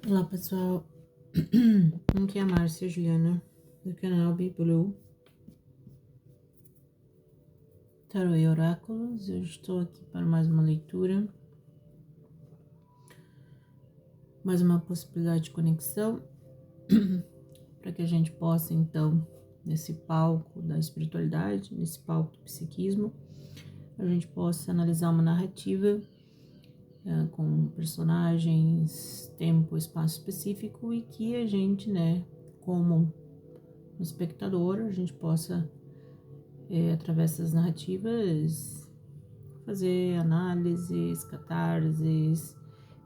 Olá pessoal, aqui é a Márcia Juliana do canal Be Blue Tarô e Oráculos. Eu estou aqui para mais uma leitura, mais uma possibilidade de conexão para que a gente possa então, nesse palco da espiritualidade, nesse palco do psiquismo, a gente possa analisar uma narrativa com personagens, tempo, espaço específico e que a gente, como um espectador, a gente possa através das narrativas, fazer análises, catarses,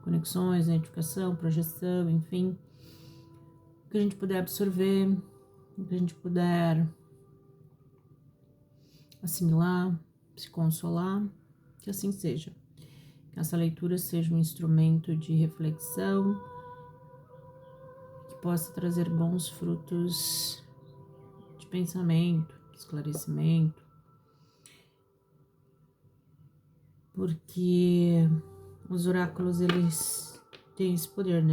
conexões, identificação, projeção, enfim, o que a gente puder absorver, o que a gente puder assimilar, se consolar, que assim seja. Que essa leitura seja um instrumento de reflexão, que possa trazer bons frutos de pensamento, de esclarecimento, porque os oráculos, eles têm esse poder,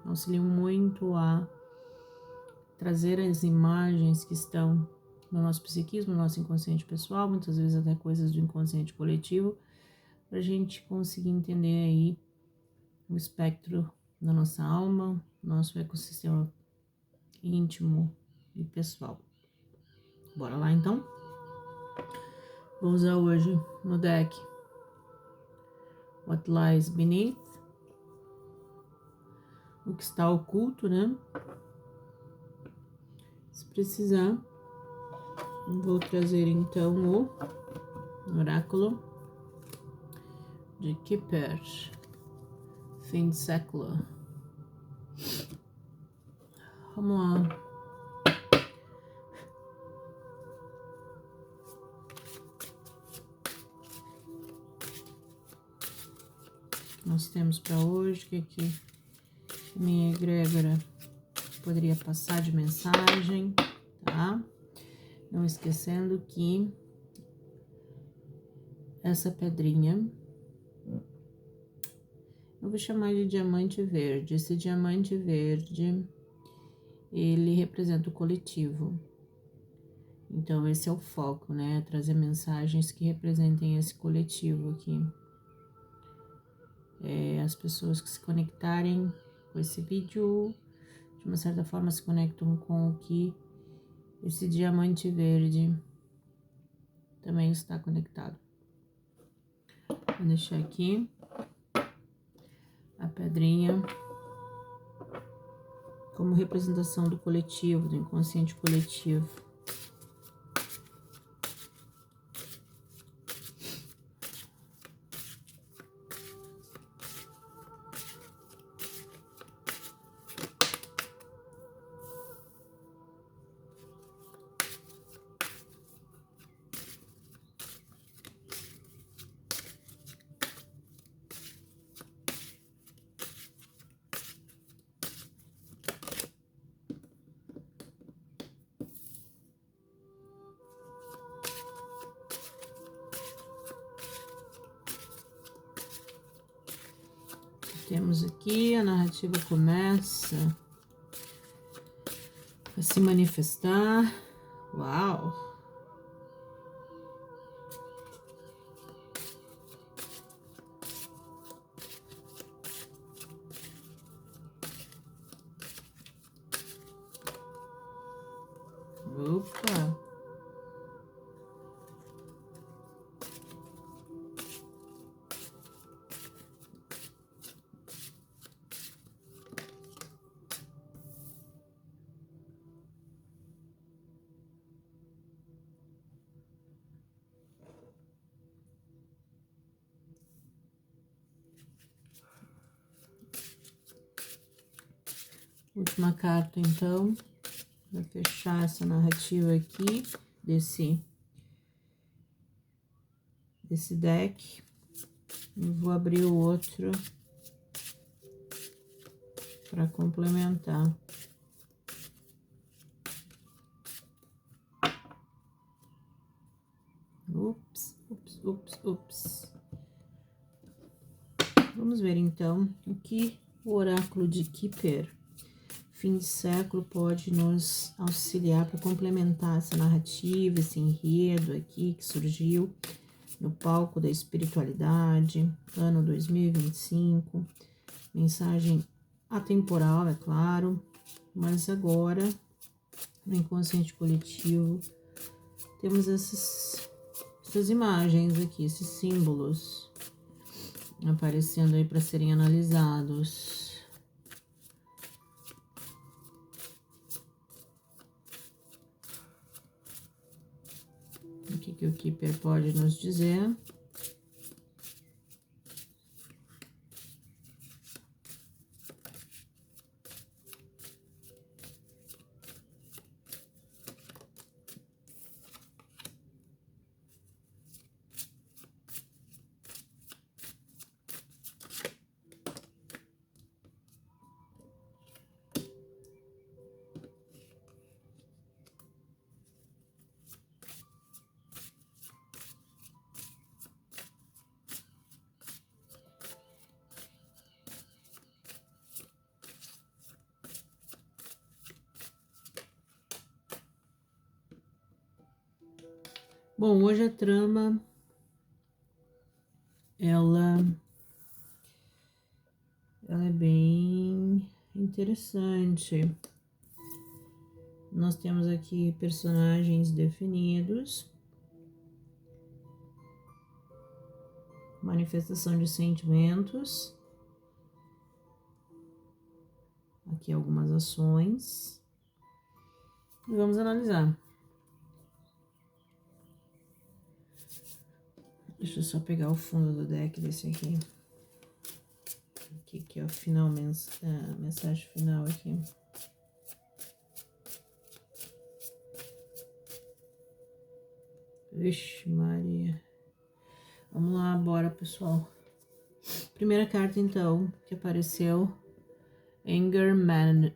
auxiliam muito a trazer as imagens que estão no nosso psiquismo, no nosso inconsciente pessoal, muitas vezes até coisas do inconsciente coletivo, para a gente conseguir entender aí o espectro da nossa alma, nosso ecossistema íntimo e pessoal. Bora lá então? Vou usar hoje no deck What Lies Beneath, o que está oculto, Se precisar, vou trazer então o oráculo de Kipper, fim de século. Vamos lá. Nós temos para hoje, o que minha egrégora poderia passar de mensagem, tá? Não esquecendo que essa pedrinha, eu vou chamar de diamante verde. Esse diamante verde, ele representa o coletivo. Então, esse é o foco, Trazer mensagens que representem esse coletivo aqui. As pessoas que se conectarem com esse vídeo, de uma certa forma, se conectam com o que esse diamante verde também está conectado. Vou deixar aqui a pedrinha como representação do coletivo, do inconsciente coletivo. Temos aqui, a narrativa começa a se manifestar. Uau! Opa! Última carta, então, para fechar essa narrativa aqui desse deck. Eu vou abrir o outro para complementar. Ups. Vamos ver então o que O oráculo de Kipper, fim de século, pode nos auxiliar para complementar essa narrativa, esse enredo aqui que surgiu no palco da espiritualidade, ano 2025, mensagem atemporal, é claro, mas agora, no inconsciente coletivo, temos essas imagens aqui, esses símbolos aparecendo aí para serem analisados. O que o Kipper pode nos dizer? Bom, hoje a trama, ela é bem interessante. Nós temos aqui personagens definidos, manifestação de sentimentos, aqui algumas ações, e vamos analisar. Deixa eu só pegar o fundo do deck desse aqui. Aqui que é o final, mensagem final aqui. Vixe, Maria. Vamos lá, bora, pessoal. Primeira carta, então, que apareceu. Anger Management.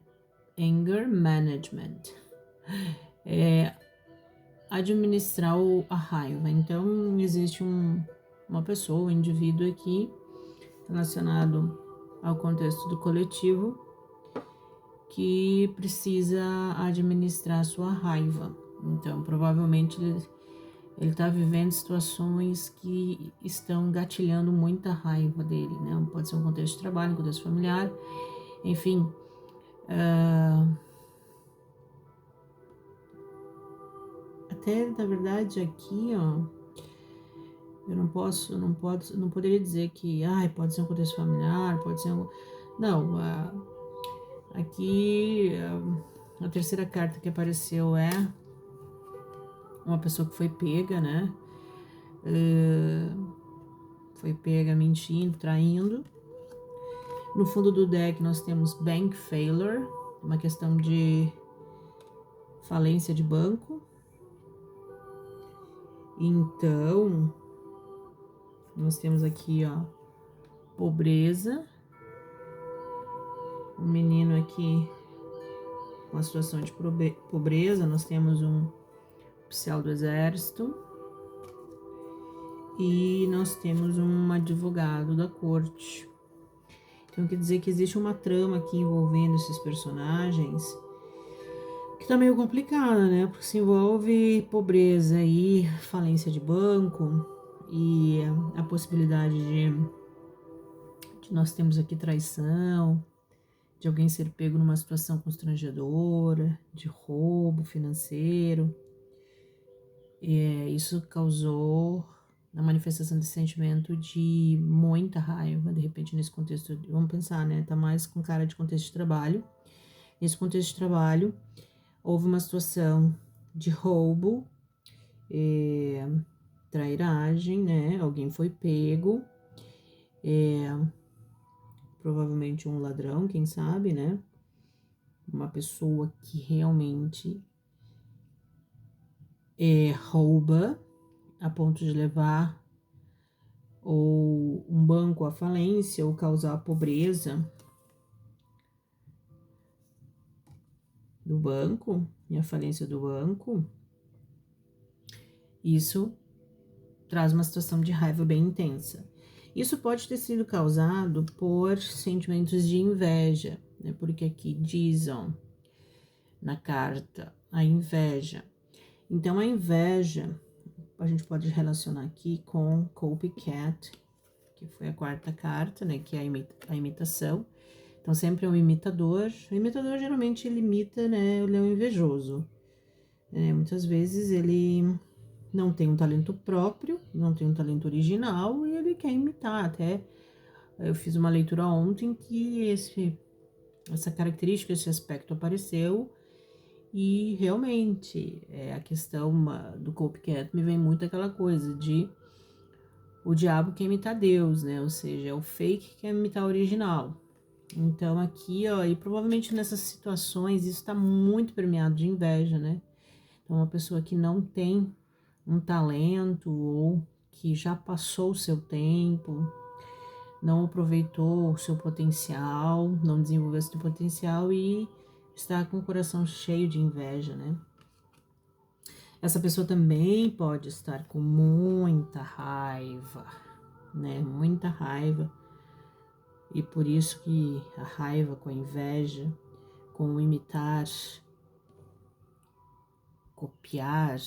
Administrar a raiva. Então, existe uma pessoa, um indivíduo aqui, relacionado ao contexto do coletivo, que precisa administrar sua raiva. Então, provavelmente, ele está vivendo situações que estão gatilhando muita raiva dele, né? Pode ser um contexto de trabalho, um contexto familiar, enfim. Até, na verdade, aqui, ó, eu não poderia dizer que, pode ser um contexto familiar, pode ser um... Não, aqui, a terceira carta que apareceu é uma pessoa que foi pega, né? Foi pega mentindo, traindo. No fundo do deck nós temos Bank Failure, uma questão de falência de banco. Então, nós temos aqui, ó, pobreza. Um menino aqui com a situação de pobreza. Nós temos um oficial do exército. E nós temos um advogado da corte. Então, quer dizer que existe uma trama aqui envolvendo esses personagens que tá meio complicada, né? Porque se envolve pobreza e falência de banco e a possibilidade de nós temos aqui traição, de alguém ser pego numa situação constrangedora, de roubo financeiro. Isso causou a manifestação de sentimento de muita raiva, de repente, nesse contexto, vamos pensar, né? Tá mais com cara de contexto de trabalho. Nesse contexto de trabalho, houve uma situação de roubo, trairagem, né? Alguém foi pego, provavelmente um ladrão, quem sabe, né? Uma pessoa que realmente rouba a ponto de levar ou um banco à falência ou causar pobreza do banco e a falência do banco. Isso traz uma situação de raiva bem intensa. Isso pode ter sido causado por sentimentos de inveja, né? Porque aqui diz, ó, na carta, a inveja. Então, a inveja, a gente pode relacionar aqui com copycat, que foi a quarta carta, né? Que é a imitação. Então, sempre é um imitador. O imitador, geralmente, ele imita, né? Ele é um invejoso. Muitas vezes, ele não tem um talento próprio, não tem um talento original e ele quer imitar. Até eu fiz uma leitura ontem que essa característica, esse aspecto apareceu e realmente a questão do copycat me vem muito aquela coisa de o diabo quer imitar Deus, né? Ou seja, é o fake que quer imitar o original. Então aqui, ó, e provavelmente nessas situações isso está muito permeado de inveja, né? Então uma pessoa que não tem um talento ou que já passou o seu tempo, não aproveitou o seu potencial, não desenvolveu esse potencial e está com o coração cheio de inveja, né? Essa pessoa também pode estar com muita raiva, né? Muita raiva. E por isso que a raiva com a inveja, com o imitar, copiar,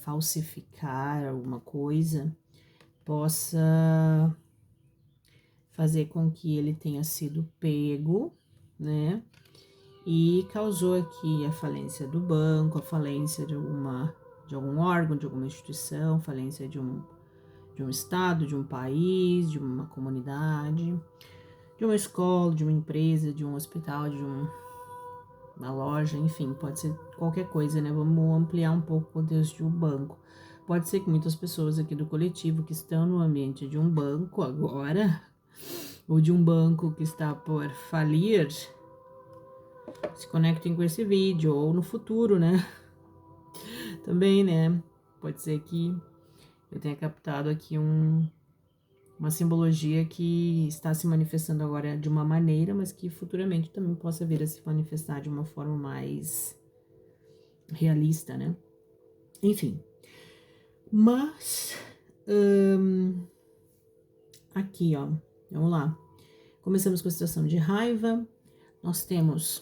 falsificar alguma coisa, possa fazer com que ele tenha sido pego, né? E causou aqui a falência do banco, a falência de algum órgão, de alguma instituição, falência de um estado, de um país, de uma comunidade, de uma escola, de uma empresa, de um hospital, uma loja, enfim, pode ser qualquer coisa, né? Vamos ampliar um pouco o contexto de um banco. Pode ser que muitas pessoas aqui do coletivo que estão no ambiente de um banco agora, ou de um banco que está por falir, se conectem com esse vídeo, ou no futuro, né? Também, né? Pode ser que eu tenha captado aqui uma simbologia que está se manifestando agora de uma maneira, mas que futuramente também possa vir a se manifestar de uma forma mais realista, né? Enfim. Mas, aqui, ó, vamos lá. Começamos com a situação de raiva. Nós temos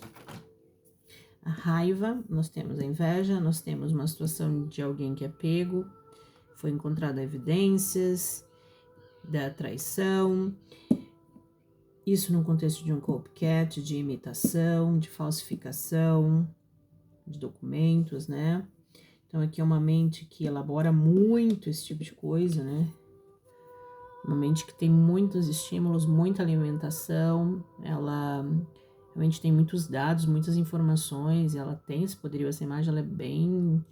a raiva, nós temos a inveja, nós temos uma situação de alguém que é pego, foi encontrada evidências da traição, isso no contexto de um copycat, de imitação, de falsificação de documentos, né? Então aqui é uma mente que elabora muito esse tipo de coisa, né? Uma mente que tem muitos estímulos, muita alimentação, ela realmente tem muitos dados, muitas informações, ela tem esse poderio, essa imagem ela é bem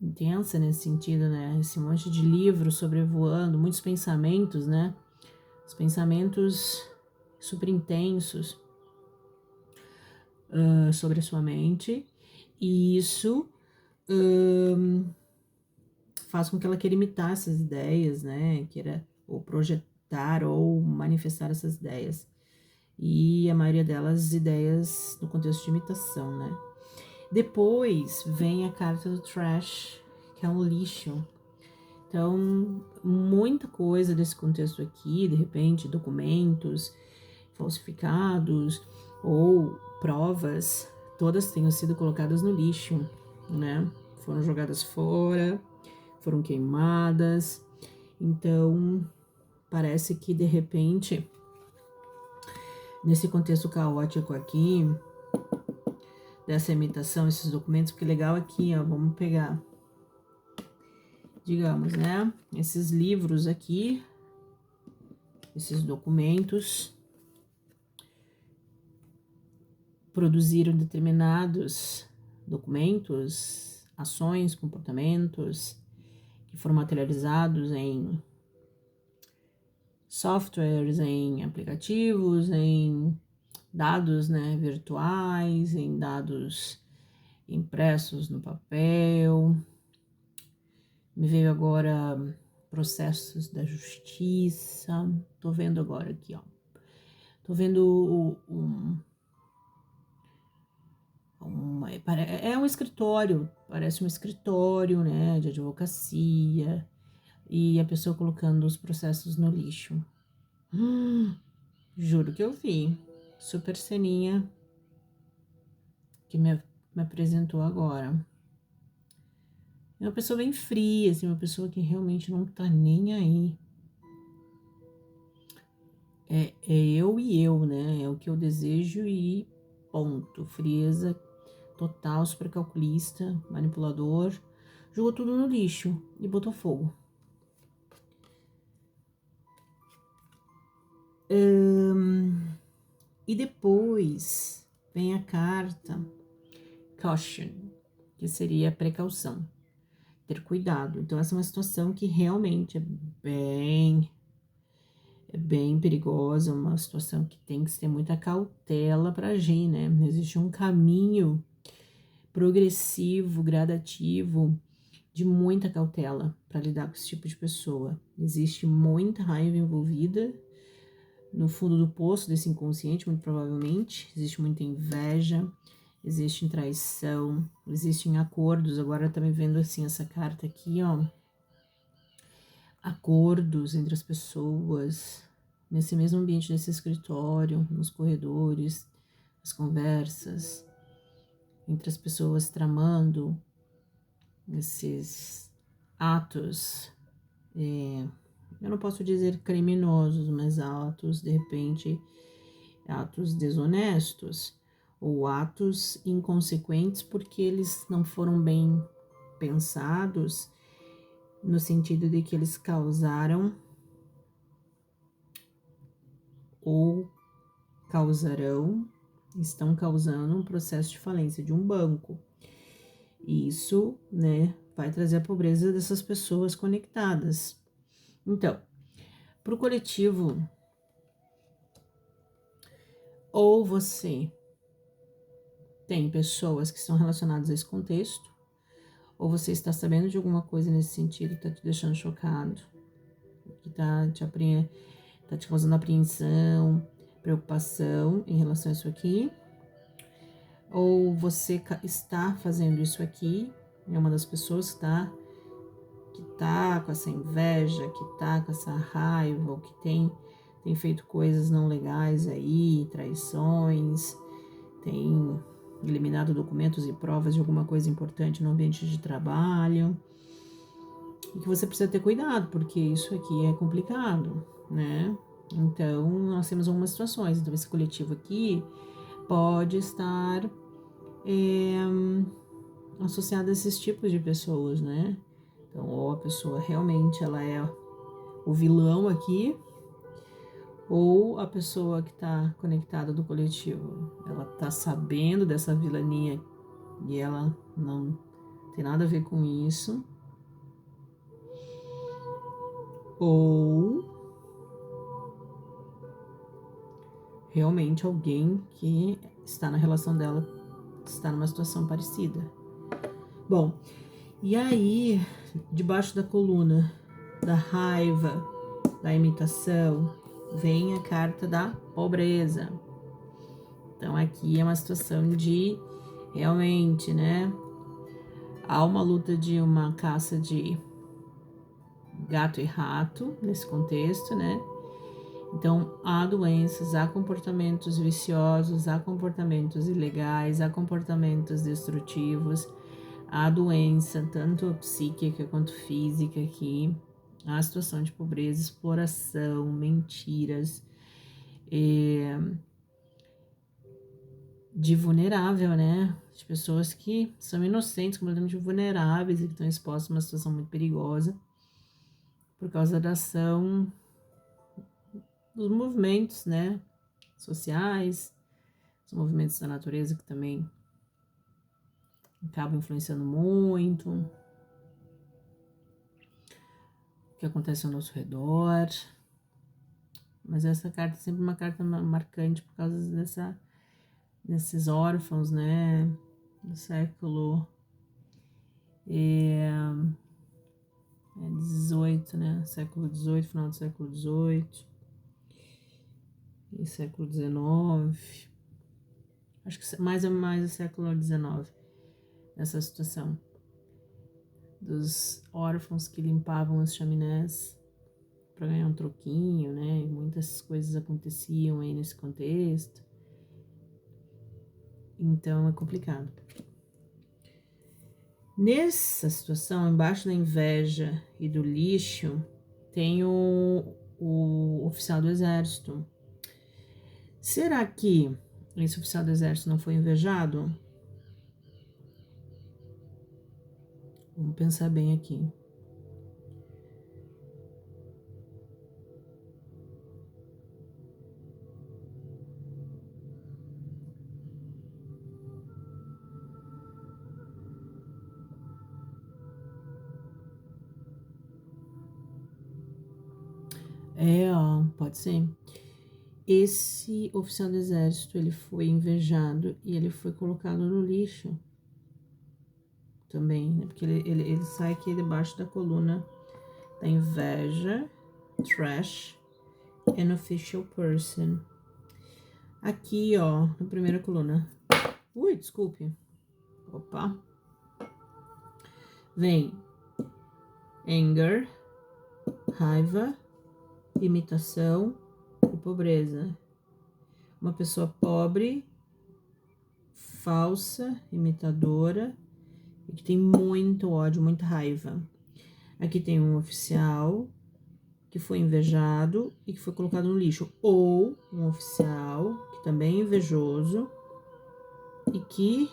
intensa nesse sentido, né? Esse monte de livros sobrevoando, muitos pensamentos, né? Os pensamentos super intensos sobre a sua mente, e isso faz com que ela queira imitar essas ideias, né? Queira ou projetar ou manifestar essas ideias. E a maioria delas ideias no contexto de imitação, né? Depois vem a carta do trash, que é um lixo. Então, muita coisa desse contexto aqui, de repente, documentos falsificados ou provas, todas tenham sido colocadas no lixo, né? Foram jogadas fora, foram queimadas. Então, parece que de repente, nesse contexto caótico aqui, dessa imitação, esses documentos, porque legal aqui, ó, vamos pegar, digamos, né, esses livros aqui, esses documentos, produziram determinados documentos, ações, comportamentos, que foram materializados em softwares, em aplicativos, em dados, né, virtuais, em dados impressos no papel. Me veio agora processos da justiça. Tô vendo agora aqui, ó. Tô vendo é um escritório, parece um escritório, né, de advocacia. e a pessoa colocando os processos no lixo. Juro que eu vi. Super ceninha que me apresentou agora. É uma pessoa bem fria, assim, uma pessoa que realmente não tá nem aí. É eu e eu, né? É o que eu desejo e ponto. Frieza total, super calculista, manipulador. Jogou tudo no lixo e botou fogo. E depois vem a carta caution, que seria precaução, ter cuidado. Então, essa é uma situação que realmente é bem perigosa, uma situação que tem que ter muita cautela para agir, né? Existe um caminho progressivo, gradativo, de muita cautela para lidar com esse tipo de pessoa. Existe muita raiva envolvida no fundo do poço desse inconsciente, muito provavelmente. Existe muita inveja, existe traição, existem acordos. Agora tá me vendo assim essa carta aqui, ó. Acordos entre as pessoas, nesse mesmo ambiente desse escritório, nos corredores, as conversas, entre as pessoas tramando esses atos, eu não posso dizer criminosos, mas atos, de repente, atos desonestos ou atos inconsequentes porque eles não foram bem pensados, no sentido de que eles causaram ou estão causando um processo de falência de um banco. E isso, né, vai trazer a pobreza dessas pessoas conectadas. Então, para o coletivo, ou você tem pessoas que estão relacionadas a esse contexto, ou você está sabendo de alguma coisa nesse sentido que está te deixando chocado, que tá te causando apreensão, preocupação em relação a isso aqui, ou você está fazendo isso aqui, é uma das pessoas que tá com essa inveja, que tá com essa raiva, ou que tem feito coisas não legais aí, traições, tem eliminado documentos e provas de alguma coisa importante no ambiente de trabalho. E que você precisa ter cuidado, porque isso aqui é complicado, né? Então, nós temos algumas situações. Então, esse coletivo aqui pode estar associado a esses tipos de pessoas, né? Então, ou a pessoa realmente ela é o vilão aqui, ou a pessoa que está conectada do coletivo, ela está sabendo dessa vilania e ela não tem nada a ver com isso, ou realmente alguém que está na relação dela está numa situação parecida. Bom, e aí, debaixo da coluna da raiva, da imitação, vem a carta da pobreza. Então aqui é uma situação de realmente, né? Há uma luta de uma caça de gato e rato nesse contexto, né? Então, há doenças, há comportamentos viciosos, há comportamentos ilegais, há comportamentos destrutivos, há doença, tanto psíquica quanto física aqui, há situação de pobreza, exploração, mentiras, de vulnerável, né? De pessoas que são inocentes, completamente vulneráveis e que estão expostas a uma situação muito perigosa por causa da ação dos movimentos, né? Sociais, os movimentos da natureza que também acabam influenciando muito o que acontece ao nosso redor. Mas essa carta é sempre uma carta marcante por causa desses órfãos, né? Do século 18, né? Século 18, final do século 18 e século 19. Acho que mais o século 19 nessa situação. dos órfãos que limpavam as chaminés para ganhar um troquinho, né? Muitas coisas aconteciam aí nesse contexto. Então é complicado. Nessa situação, embaixo da inveja e do lixo, tem o oficial do exército. Será que esse oficial do exército não foi invejado? Vamos pensar bem aqui. Pode ser. Esse oficial do exército, ele foi invejado e ele foi colocado no lixo também, né? Porque ele sai aqui debaixo da coluna da inveja, trash, and official person. Aqui, ó, na primeira coluna. Ui, desculpe. Opa. Vem anger, raiva, imitação e pobreza. Uma pessoa pobre, falsa, imitadora e que tem muito ódio, muita raiva. Aqui tem um oficial que foi invejado e que foi colocado no lixo, ou um oficial que também é invejoso e que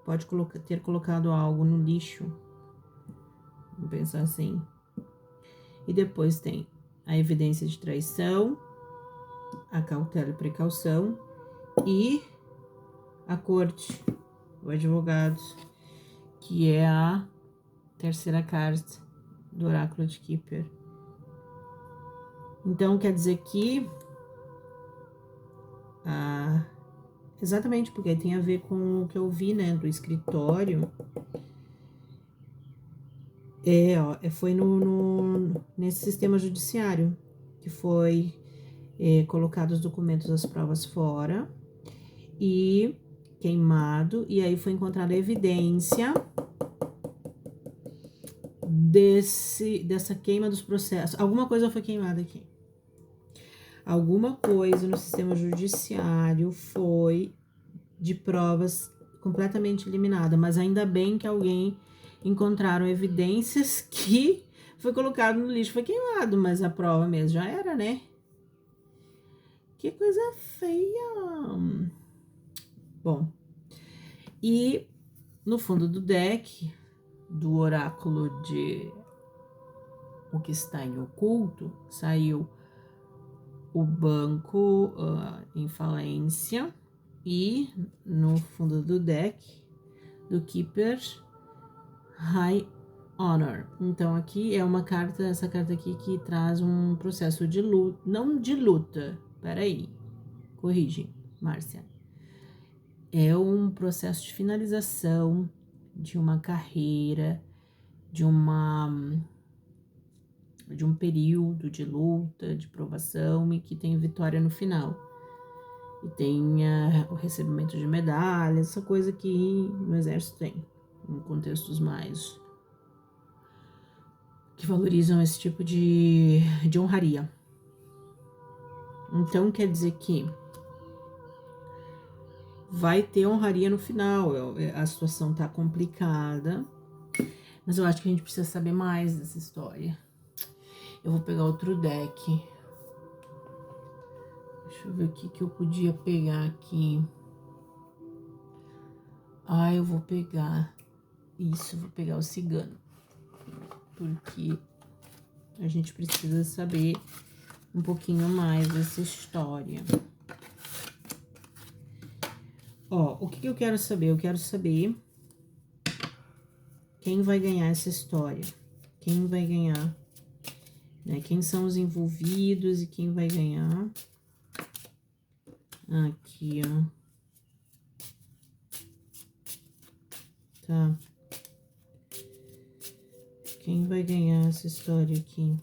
pode ter colocado algo no lixo. Vamos pensar assim. E depois tem a evidência de traição, a cautela e precaução e a corte, o advogado, que é a terceira carta do oráculo de Kipper. Então, quer dizer que exatamente, porque tem a ver com o que eu vi, né, do escritório. Foi nesse sistema judiciário que foi colocado os documentos, as provas fora e queimado, e aí foi encontrada evidência dessa queima dos processos. Alguma coisa foi queimada aqui. Alguma coisa no sistema judiciário foi de provas completamente eliminada, mas ainda bem que alguém encontraram evidências que foi colocado no lixo, foi queimado, mas a prova mesmo já era, né? Que coisa feia! Bom, e no fundo do deck, do oráculo de O que está em oculto, saiu o banco em falência e no fundo do deck, do Keeper, High Honor. Então aqui é uma carta, essa carta aqui que traz um processo de luta, não de luta, peraí, corrige, Márcia. É um processo de finalização de uma carreira, de um período de luta, de provação e que tem vitória no final. E tem o recebimento de medalhas, essa coisa que no exército tem, em contextos mais que valorizam esse tipo de honraria. Então quer dizer que vai ter honraria no final. A situação tá complicada, mas eu acho que a gente precisa saber mais dessa história. Eu vou pegar outro deck. Deixa eu ver o que eu podia pegar aqui. Eu vou pegar isso, vou pegar o cigano. Porque a gente precisa saber um pouquinho mais dessa história. O que eu quero saber? Eu quero saber quem vai ganhar essa história. Quem vai ganhar, né? Quem são os envolvidos e quem vai ganhar. Aqui, ó. Tá. Quem vai ganhar essa história aqui?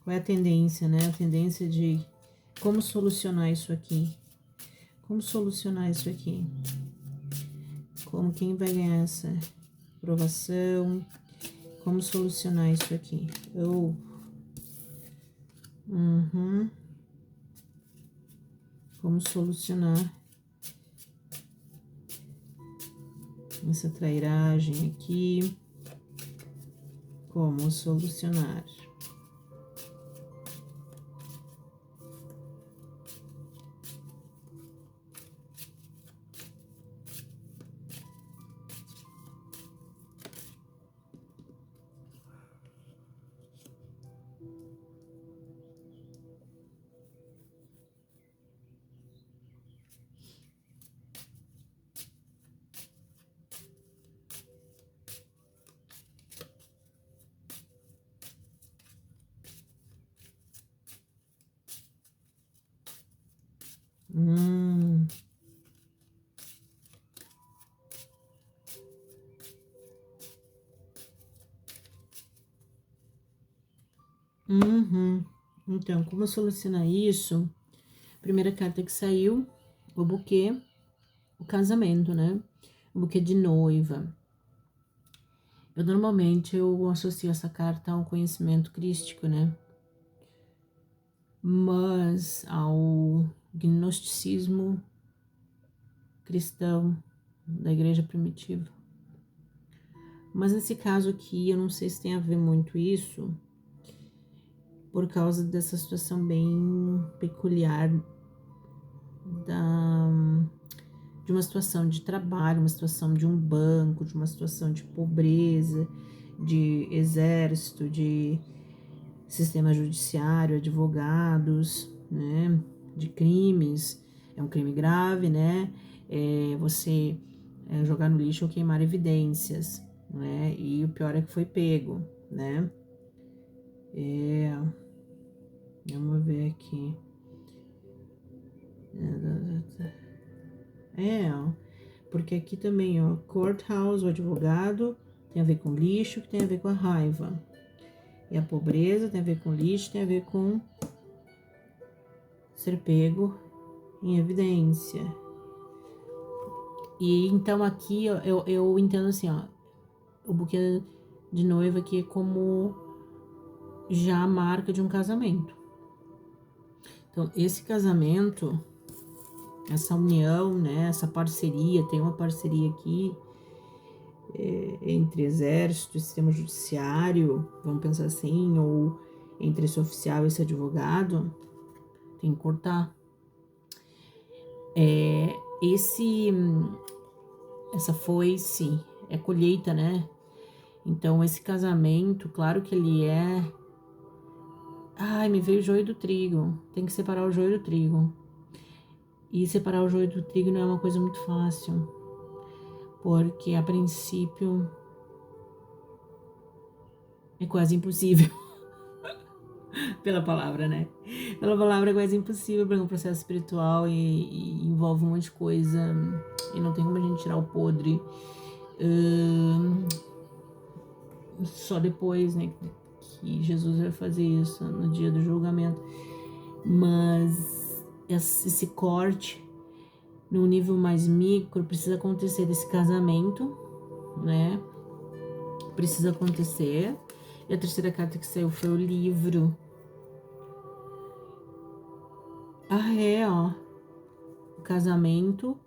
Qual é a tendência, né? A tendência de como solucionar isso aqui. Como solucionar isso aqui? Como quem vai ganhar essa provação? Como solucionar isso aqui? Como solucionar essa trairagem aqui? Como solucionar? Hum. Uhum. Então, como solucionar isso? Primeira carta que saiu, o buquê, o casamento, né? O buquê de noiva. Eu associo essa carta ao conhecimento crístico, né? Mas ao gnosticismo cristão da igreja primitiva. Mas nesse caso aqui, eu não sei se tem a ver muito isso, por causa dessa situação bem peculiar de uma situação de trabalho, uma situação de um banco, de uma situação de pobreza, de exército, de sistema judiciário, advogados, né, de crimes. É um crime grave, né? Você jogar no lixo ou queimar evidências, né? E o pior é que foi pego, né? Vamos ver aqui. Porque aqui também, ó, courthouse, o advogado, tem a ver com lixo, que tem a ver com a raiva. E a pobreza tem a ver com lixo, tem a ver com ser pego em evidência. E então aqui eu entendo assim, ó, o buquê de noiva aqui é como já a marca de um casamento. Então, esse casamento, essa união, né, essa parceria, tem uma parceria aqui entre exército e sistema judiciário, vamos pensar assim, ou entre esse oficial e esse advogado, tem que cortar. Essa foice é colheita, né? Então, esse casamento, claro que ele é... Ai, me veio o joio do trigo. Tem que separar o joio do trigo. E separar o joio do trigo não é uma coisa muito fácil. Porque, a princípio, é quase impossível. Pela palavra, né? Pela palavra é quase impossível, porque é um processo espiritual e envolve um monte de coisa. E não tem como a gente tirar o podre. Só depois, né? Que Jesus vai fazer isso no dia do julgamento. Mas esse corte no nível mais micro precisa acontecer desse casamento, né? Precisa acontecer. E a terceira carta que saiu foi o livro. Ó. O casamento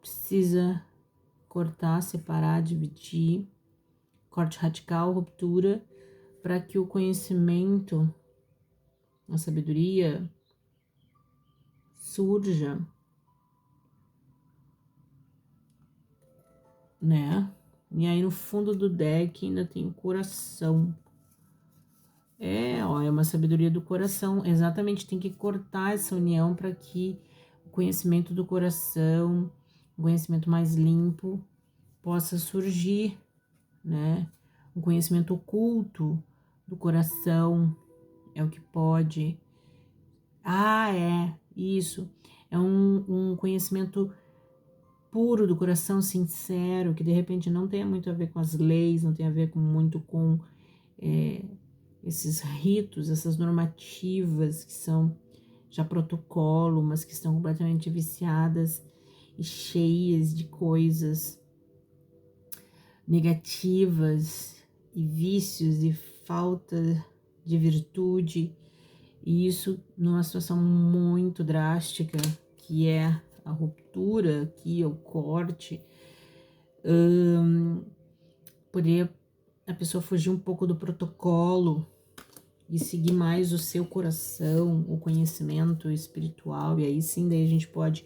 precisa cortar, separar, dividir. Corte radical, ruptura, para que o conhecimento, a sabedoria surja, né? E aí no fundo do deck ainda tem o coração. É uma sabedoria do coração. Exatamente, tem que cortar essa união para que o conhecimento do coração, o conhecimento mais limpo, possa surgir, né? O conhecimento oculto do coração é o que pode. Isso. É um conhecimento puro do coração, sincero, que de repente não tem muito a ver com as leis, não tem a ver muito com esses ritos, essas normativas que são já protocolo, mas que estão completamente viciadas e cheias de coisas negativas e vícios e falta de virtude, e isso numa situação muito drástica, que é a ruptura aqui, o corte, poderia a pessoa fugir um pouco do protocolo e seguir mais o seu coração, o conhecimento espiritual, e aí sim, daí a gente pode,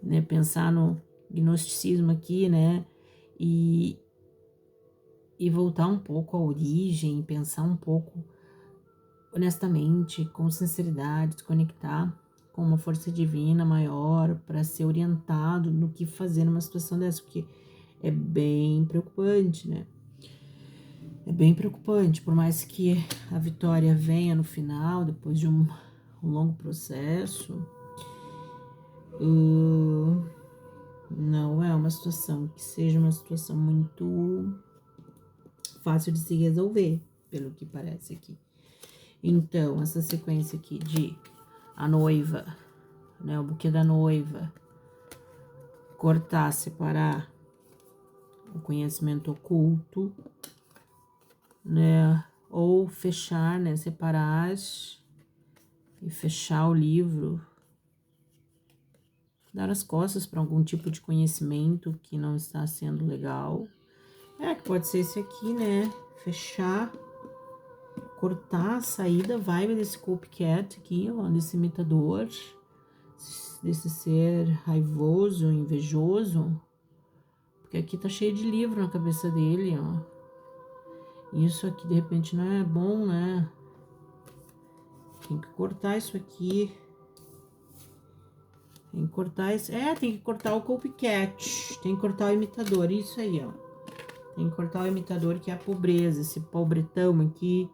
né, pensar no gnosticismo aqui, né, e voltar um pouco à origem, pensar um pouco honestamente, com sinceridade, se conectar com uma força divina maior para ser orientado no que fazer numa situação dessa, porque é bem preocupante, né? É bem preocupante, por mais que a vitória venha no final, depois de um longo processo, não é uma situação que seja uma situação muito fácil de se resolver, pelo que parece aqui. Então, essa sequência aqui de a noiva, né, o buquê da noiva, cortar, separar o conhecimento oculto, né, ou fechar, né, separar e fechar o livro, dar as costas para algum tipo de conhecimento que não está sendo legal. Que pode ser esse aqui, né, fechar, cortar a saída, vibe desse copycat aqui, ó, desse imitador, desse ser raivoso, invejoso, porque aqui tá cheio de livro na cabeça dele, ó. Isso aqui de repente não é bom, né? Tem que cortar isso aqui. Tem que cortar isso. Tem que cortar o copycat. Tem que cortar o imitador. Isso aí, ó. Tem que cortar o imitador, que é a pobreza. Esse pobretão aqui,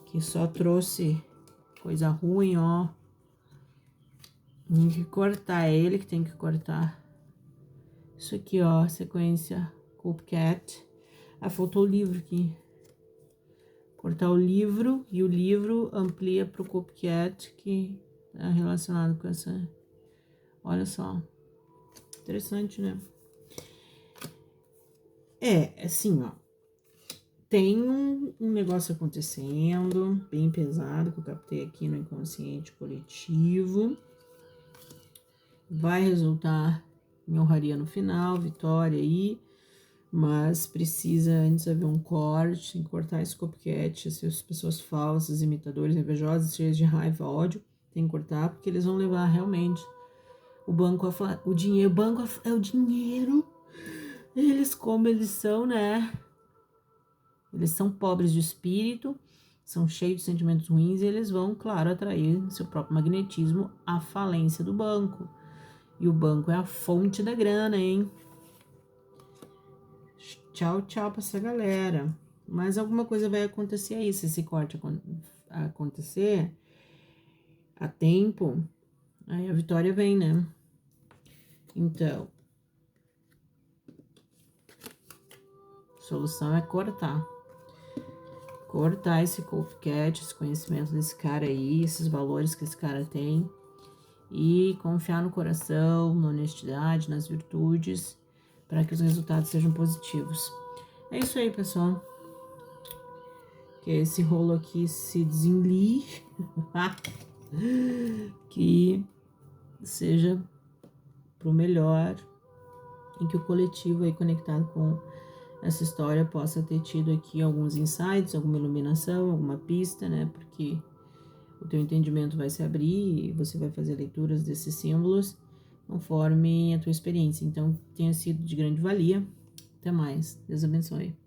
que só trouxe coisa ruim, ó. Tem que cortar. É ele que tem que cortar. Isso aqui, ó. Sequência copycat. Faltou o livro aqui. Cortar o livro, e o livro amplia para o copycat, que é relacionado com essa. Olha só, interessante, né? Assim, ó, tem um negócio acontecendo, bem pesado, que eu captei aqui no inconsciente coletivo. Vai resultar em honraria no final, vitória aí. Mas precisa antes haver um corte, tem que cortar esse copycat, essas pessoas falsas, imitadores, invejosas, cheias de raiva, ódio, tem que cortar, porque eles vão levar realmente o banco o dinheiro. O banco é o dinheiro. Eles, como eles são, né? Eles são pobres de espírito, são cheios de sentimentos ruins, e eles vão, claro, atrair seu próprio magnetismo à falência do banco. E o banco é a fonte da grana, hein? Tchau, tchau pra essa galera. Mas alguma coisa vai acontecer aí. Se esse corte acontecer a tempo, aí a vitória vem, né? Então, a solução é cortar. Cortar esse copycat, esse conhecimento desse cara aí, esses valores que esse cara tem. E confiar no coração, na honestidade, nas virtudes, para que os resultados sejam positivos. É isso aí, pessoal. Que esse rolo aqui se desenlie, que seja pro melhor, em que o coletivo aí conectado com essa história possa ter tido aqui alguns insights, alguma iluminação, alguma pista, né? Porque o teu entendimento vai se abrir e você vai fazer leituras desses símbolos conforme a tua experiência. Então, tenha sido de grande valia. Até mais. Deus abençoe.